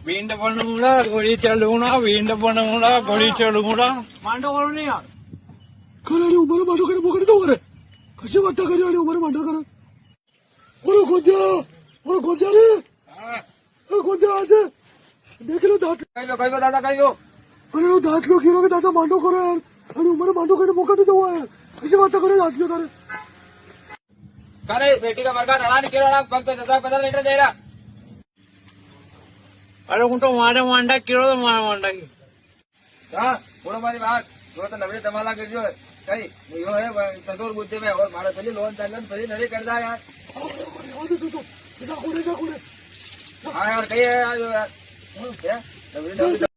વીંડ બનવડા ગોળી ચલવડા વીંડ બનવડા ગોળી ચલવડા માંડો કરો નહીં યાર ખરાડી ઉમર માંડો કરે બોકડી દો કરે કશી વાત કરી આડી ઉમર માંડો કરે ઓરો ગોદ્યા રે ગોદ્યા આજે દેખ લો દાંત કઈ દો દાદા કઈ દો અરે वो दांत लो गिरो के दादा मांडो करो यार अरे उम्र मांडो करे मोकट दो यार ऐसी बात करे दांत लो तारे करे बेटी का मरगा ढड़ा नहीं किराना फक्त 10-15 लीटर दे रहा अरे હું તો મારે માંડા કિલો તો મારા માંડા की हाँ बोलो मारी बात जो तो नवरे तमाला कर जो कहीं यो है ससुर बुद्धि में और मारा पहले लोन चालन पहले नहीं करता यार जा कोड़े हाँ यार कहीं है यार नवरे